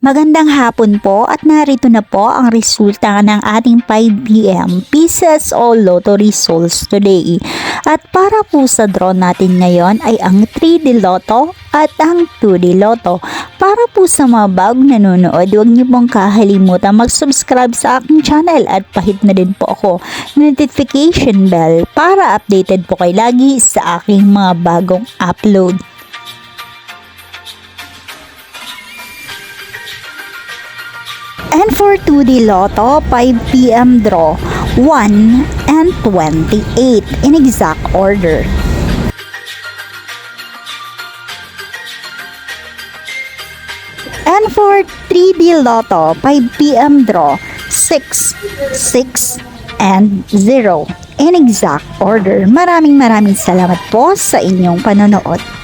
Magandang hapon po at narito na po ang resulta ng ating 5 p.m. Pieces o Lotto results today. At para po sa draw natin ngayon ay ang 3D Lotto at ang 2D Lotto. Para po sa mga bagong nanonood, huwag niyo pong kakalimutan mag-subscribe sa aking channel at pahit na din po ako notification bell para updated po kayo lagi sa aking mga bagong upload. And for 2D Lotto, 5 p.m. draw, 1 and 28 in exact order. And for 3D Lotto, 5 p.m. draw, 6, 6, and 0 in exact order. Maraming salamat po sa inyong panonood.